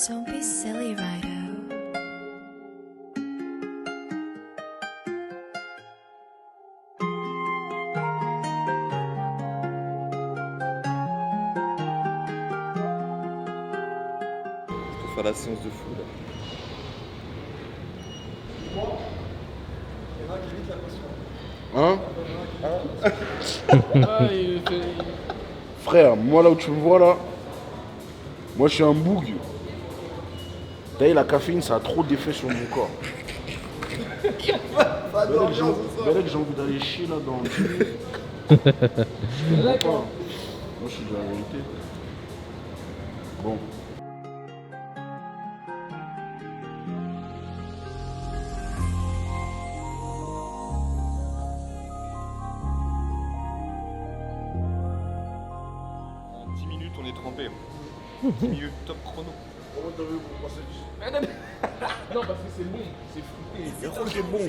Don't be silly, Rido. Pour faire la séance de fou là. Hein? Frère, moi là où tu me vois là, moi je suis un boug. T'as vu, la caféine ça a trop d'effet sur mon corps. Belek, j'ai envie d'aller chier là dans le Moi je suis de la vérité. Bon. En 10 minutes on est trempé. 10 minutes top chrono. Comment t'as vu pour passer du... Non, parce que c'est bon, c'est fruité. Je crois que c'est bon.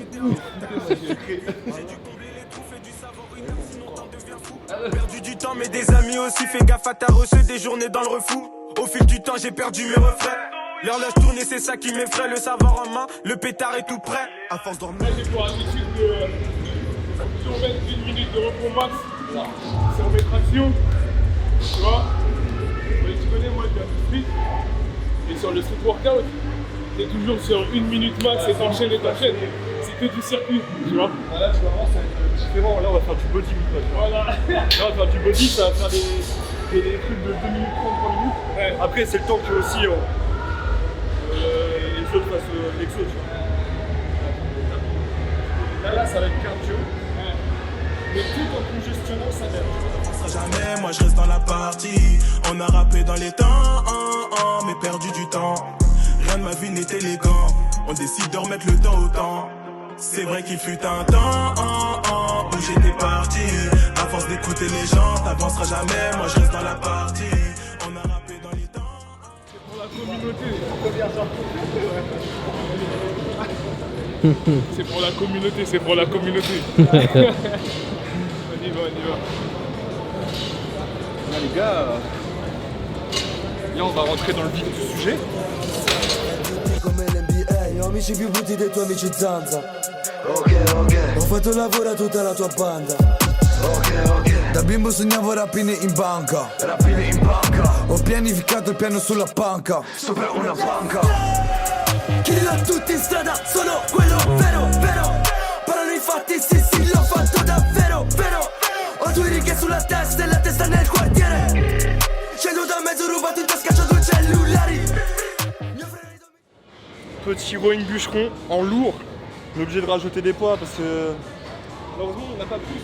Perdu du temps mais des amis aussi, fais gaffe à ta reçue, des journées dans le refou. Au fil du temps j'ai perdu mes refrains. L'horloge tournée c'est ça qui m'effraie, le savoir en main, le pétard est tout prêt. À force d'en Là, j'ai pour habitude de toujours mettre 1 minute de repos max sur mes tractions. Tu vois? Mais tu connais, moi, je suis street. Et sur le street workout, t'es toujours sur 1 minute max et t'enchaînes et t'enchaînes. C'est que du circuit, tu vois? Là tu vas voir ça va être différent. Là on va faire du body. Voilà. Là on va faire du body, ça va faire des trucs de 2 minutes 30, 3 minutes. Ouais. Après c'est le temps que aussi les autres fassent l'exo. Tu vois. Là ça va être cardio. Mais tout en congestionnant sa mère. jamais, moi je reste dans la partie. On a rappé dans les temps, mais perdu du temps. Rien de ma vie n'est élégant. On décide de remettre le temps au temps. C'est vrai qu'il fut un temps où j'étais parti. À force d'écouter les gens, t'avanceras jamais. Moi je reste dans la partie. On a rappé dans les temps. C'est pour la communauté. C'est pour la communauté, c'est pour la communauté. On y va, on y va. Là les gars, là on va rentrer dans le vif du sujet. Come l'NBA, ho amici più brutti dei tuoi amici zanza. Ok, ok. Ho fatto lavoro a tutta la tua banda. Ok, ok. Da bimbo sognavo rapine in banca. Rapine in banca. Ho pianificato il piano sulla panca. Sopra una panca. Kill a tutti in strada, sono quello vero, vero. Parlano i fatti, sì, sì, l'ho fatto davvero, vero. Ho 2 righe sulla testa e la testa nel quartiere. Scendo da mezzo, rubato in tasca, c'ho 2 cellulari. Petit rowing bûcheron en lourd. On est obligé de rajouter des poids parce que malheureusement on n'a pas plus.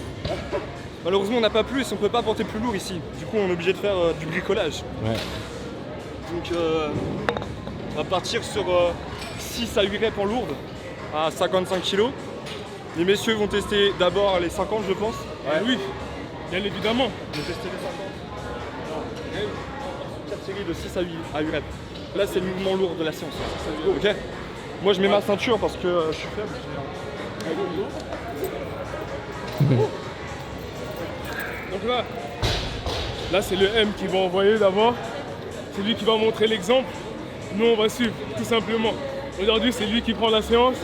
Malheureusement on n'a pas plus, on peut pas porter plus lourd ici. Du coup on est obligé de faire du bricolage. Ouais. Donc on va partir sur 6 à 8 reps en lourde à 55 kg. Les messieurs vont tester d'abord les 50 je pense. Ouais. Oui, bien évidemment. Je vais tester les 50. 4 séries de 6 à 8 reps. Là c'est le mouvement lourd de la séance. Ok. Moi je mets ma ceinture parce que je suis faible. Donc là c'est le M qui va envoyer d'abord. C'est lui qui va montrer l'exemple. Nous on va suivre, tout simplement. Aujourd'hui c'est lui qui prend la séance.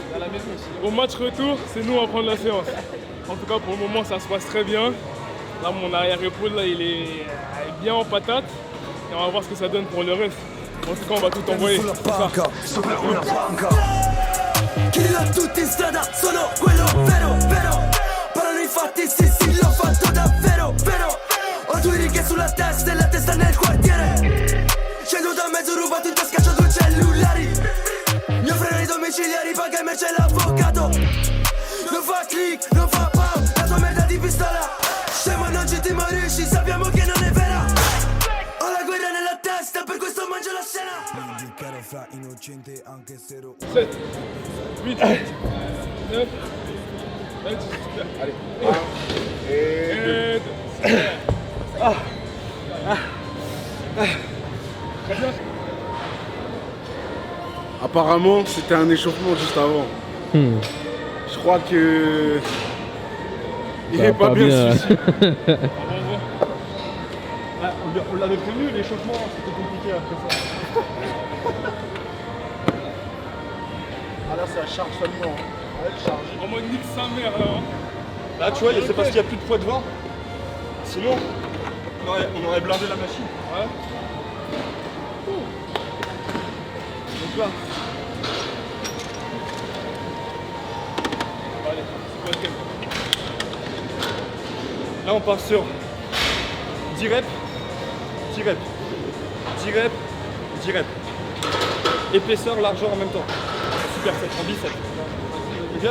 Au match retour, c'est nous à prendre la séance. En tout cas pour le moment ça se passe très bien. Là mon arrière-épaule là, il est bien en patate. Et on va voir ce que ça donne pour le reste. En tout cas on va tout envoyer. Sopra una panca. Kill a tutti in strada, sono quello vero, vero. Parlano i fatti, sì, sì, l'ho fatto davvero, vero. Ho 2 righe sulla testa e la testa nel quartiere. Scendo da mezzo, rubato in tasca, c'ho 2 cellulari. Mio freno ai domiciliari, paga invece l'avvocato. Non fa click, non fa pam, la tua merda di pistola. Scemo non ci timorisci, sappiamo che non è vera. Ho la guerra nella testa, per questo mangio la scena. Fra innocente anche se ero 7, 8, 9, 10. Allez. Et 2. Très bien. Apparemment, c'était un échauffement juste avant. Je crois que... Il Ça est va pas pas bien bien. celui-ci. On l'avait prévenu, l'échauffement c'était compliqué après ça. Ah là, c'est la charge seulement. Ouais, charge. En mode nique sa mère là. Hein. Là, tu vois, c'est parce qu'il n'y a plus de poids devant. Sinon, on aurait blindé la machine. Ouais. Donc là, Allez, c'est quoi le thème? là, on part sur 10 reps, 10 reps, 10 reps, 10 reps. Épaisseur, largeur en même temps. Super set, en biceps. Ok?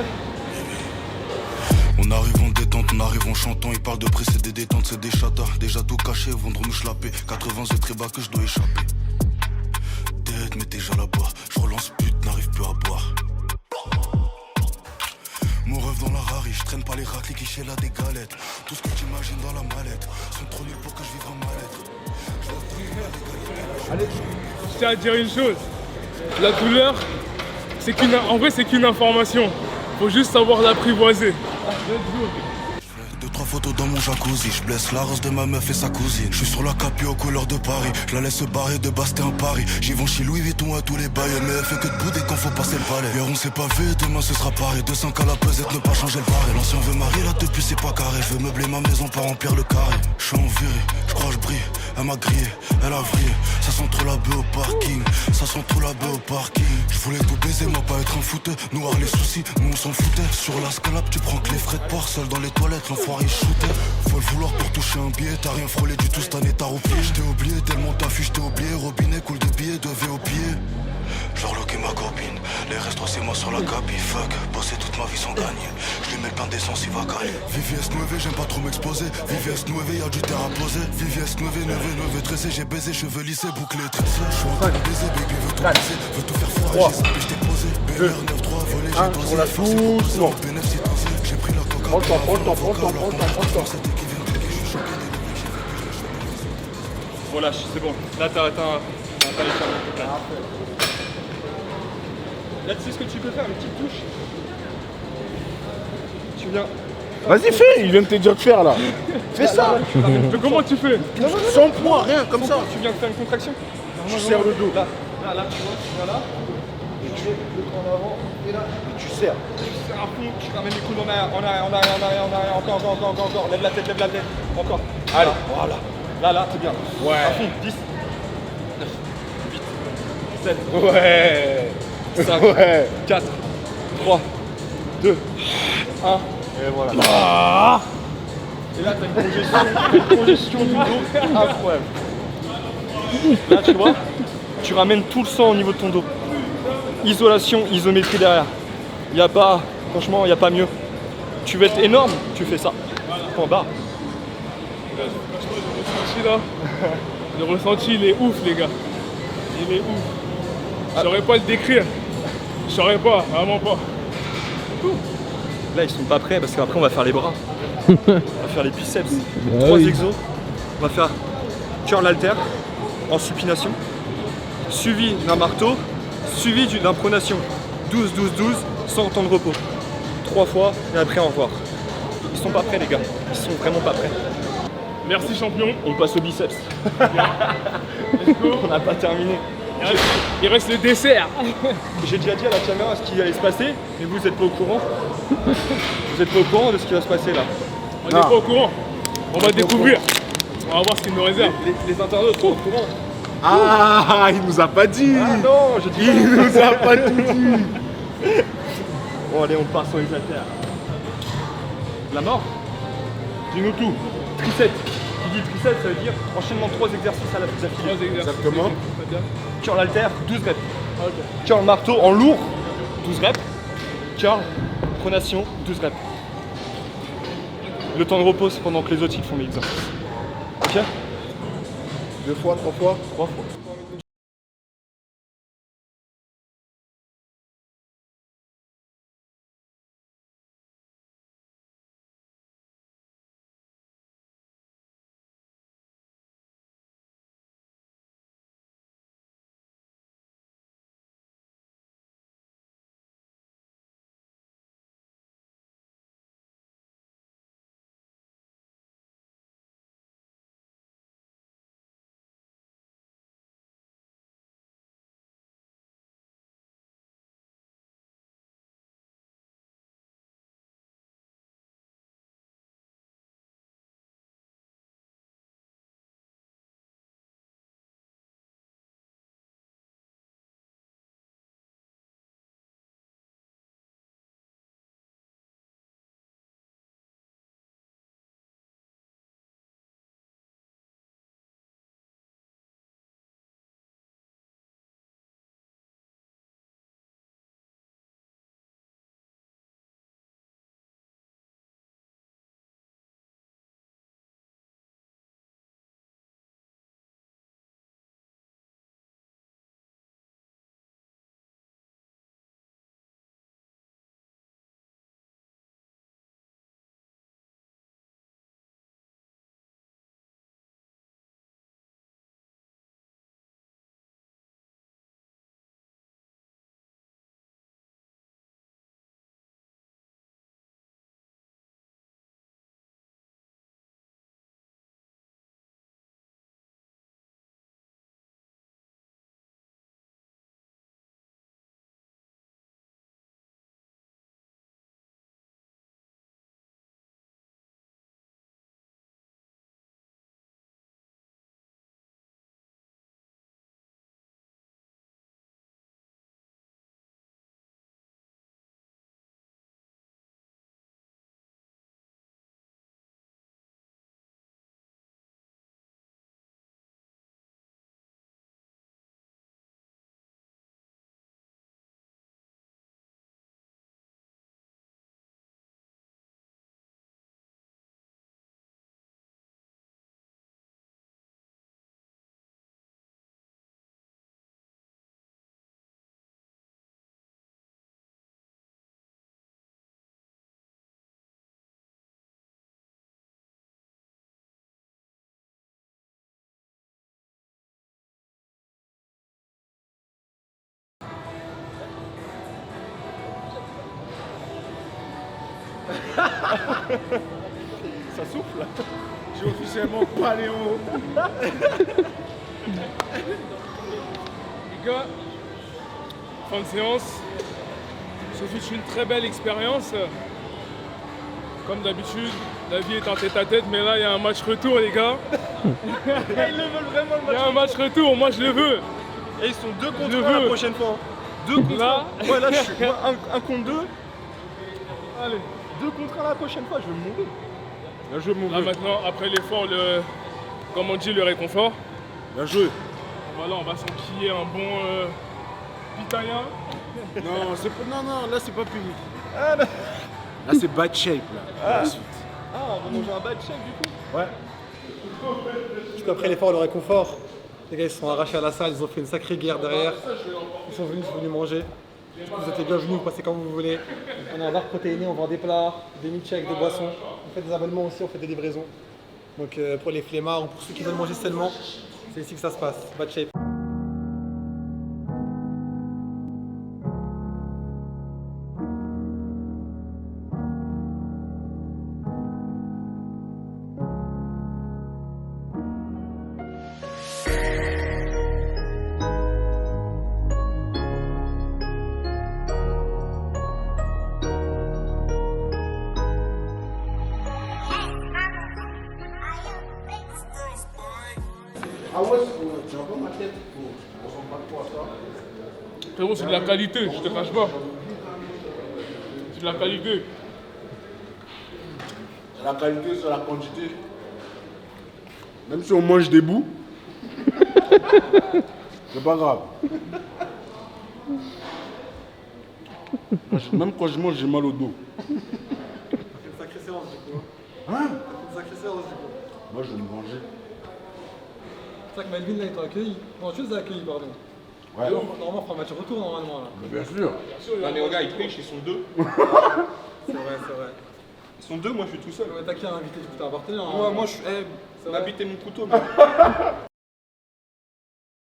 On arrive en détente, on arrive en chantant. Ils parlent de précéder détente, c'est des chatas. Déjà tout caché, vont nous chlapper. 80 c'est très bas que je dois échapper. Dead, mais déjà là-bas. Je relance pute, n'arrive plus à boire. Mon rêve dans la Rari, je traîne pas les raclés qui chez là des galettes. Tout ce que tu imagines dans la mallette sont trop nuls pour que je vive en mallette. Je tiens à dire une chose. La douleur, en vrai, c'est qu'une information. Faut juste savoir l'apprivoiser. Deux, trois photos dans mon jacuzzi. Je blesse la rose de ma meuf et sa cousine. Je suis sur la capi aux couleurs de Paris. Je la laisse se barrer de Basté en Paris. J'y vends chez Louis Vuitton à tous les bails. Mais elle fait que de bouder quand faut passer le palais. Hier on s'est pas vu, demain ce sera pareil. 200 qu'à la pesette, ne pas changer le barré. L'ancien veut marier, là depuis c'est pas carré. Je veux meubler ma maison pour remplir le carré. Je suis en virée, je crois que je brille. Elle m'a grillé, elle a vrillé. Ça sent trop la bœuf au parking. Ça sent trop la bœuf au parking. Je voulais tout baiser, moi pas être un fouteux. Noir les soucis, nous on s'en foutait. Sur la scalap, tu prends que les frais de port. Seul dans les toilettes, l'enfoiré shootait. Faut le vouloir pour toucher un billet. T'as rien frôlé du tout cette année, t'as replié. J't'ai oublié tellement t'as fui, j't'ai oublié. Robinet coule de billets, de V au pied. Genre loqué ma copine. Les restos c'est moi sur la capi. Fuck, bosser toute ma vie sans gagner. Je lui mets le plein d'essence, il va caler. VVS 9, j'aime pas trop m'exposer. VVS 9, y'a du terre à poser. VVS 9, 9, tressé. J'ai baisé, cheveux lissés, bouclés, tressés. J'suis en train de baiser, baby veut tout baiser. Veut tout faire foirer, j'ai zappé, j't'ai posé. BR 9-3, volé, j'ai dosé. On la Forcé pour poser, doucement. PNF c'est dosé. J'ai pris la coca. Prends le temps, prends le temps, prends le temps, prends le temps, prends le temps. C'était qui vient de cliquer, j'suis choqué. relâche, c'est bon. Là, t'as atteint les charges totales. Là, tu sais ce que tu peux faire, une petite touche. Tu viens. Vas-y, fais, il vient de te dire de faire là. Fais ça. Mais comment tu fais? Sans poids, rien, comme ça. Tu viens de faire une contraction. Tu serres le dos. Là, tu vois, tu viens là. Et tu mets le temps en avant. Et là, Et tu serres. tu serres à fond, tu ramènes les coudes en arrière, encore. Lève la tête. Encore. Allez, voilà. Là, t'es bien. Ouais. À fond, 10, 9, 8, 7, Ouais. 5, Ouais. 4, 3, 2, 1. Et voilà. Et là, t'as une congestion du dos incroyable. Là, tu vois, tu ramènes tout le sang au niveau de ton dos. Isolation, isométrie derrière. Franchement, il n'y a pas mieux. Tu veux être énorme, tu fais ça. Point barre. Le ressenti, il est ouf, les gars. Il est ouf. Je saurais pas le décrire. Je saurais pas, vraiment pas. Là, ils sont pas prêts parce qu'après, on va faire les bras. On va faire les biceps. 3 exos. On va faire curl halter en supination, suivi d'un marteau, suivi d'une pronation. 12, sans temps de repos. 3 fois et après, au revoir. Ils sont pas prêts, les gars. Ils sont vraiment pas prêts. Merci, champion. On passe au biceps. On n'a pas terminé. Il reste le dessert. J'ai déjà dit à la caméra ce qui allait se passer, mais vous n'êtes pas au courant. Vous n'êtes pas au courant de ce qui va se passer là. On n'est pas au courant. On va découvrir. On va voir ce qu'il nous réserve. Les internautes sont au courant. Ah, il nous a pas dit. Ah non, j'ai dit Il nous a pas tout dit. Bon allez, on part sur les haltères. La mort. Dis-nous tout. Tricep. Qui dit tricep, ça veut dire enchaînement de 3 exercices à la plus affilée. 3 exercices. Exactement. Très bien. Curl halter, 12 reps. Ok. Curl marteau en lourd, 12 reps. Curl pronation, 12 reps. Le temps de repos, c'est pendant que les autres ils font les exercices. Ok? 2 fois, 3 fois. 3 fois. Ça souffle là. J'ai officiellement paléo. Les gars, fin de séance. Ce fut une très belle expérience. Comme d'habitude, la vie est en tête-à-tête, mais là, il y a un match retour, les gars. Ils le veulent vraiment le Il y match. a un match retour, moi je le veux. Et ils sont 2 contre Je 1 la veux. prochaine fois. 2 contre 1. Là. Ouais, là, je suis 1 contre 2. Allez. 2 contre 1 la prochaine fois, je vais mourir. Bien joué, mon Là vieux. maintenant, après l'effort, comme on dit, le réconfort. Bien joué. Voilà, on va s'enquiller un bon pitaya. Non, c'est pas... non, là, c'est pas fini. Là, c'est bad shape, là. La suite. Ah, on va manger un bad shake du coup. Ouais. Juste après l'effort, le réconfort, les gars ils se sont arrachés à la salle, ils ont fait une sacrée guerre derrière. Ils sont venus manger. Du coup, vous êtes les bienvenus, vous passez quand vous voulez. On a un bar protéiné, on vend des plats, des milkshakes, des boissons. On fait des abonnements aussi, on fait des livraisons. Donc pour les flemmards ou pour ceux qui veulent manger seulement, c'est ici que ça se passe. Bad shape. Ah ouais, j'ai encore ma tête. On s'en pas trop à ça. Frérot, c'est de la qualité, je te cache pas. C'est de la qualité. C'est la qualité, c'est la quantité. Même si on mange des bouts, c'est pas grave. Même quand je mange, j'ai mal au dos. Une sacrée séance du coup. Hein? Une sacrée séance du coup. Moi, je vais me manger. C'est ça que Melvin là ils t'ont accueilli. Non, tu les as accueillis, pardon. Ouais. Normalement on fera un match retour normalement là. Bien sûr. Ah, mais regarde, ils trichent, ils sont 2. C'est vrai, c'est vrai. Ils sont 2, moi je suis tout seul. Ouais, t'as qui à inviter du coup, t'as un partenaire hein. Moi je suis. C'est vrai. M'habiter mon couteau. moi.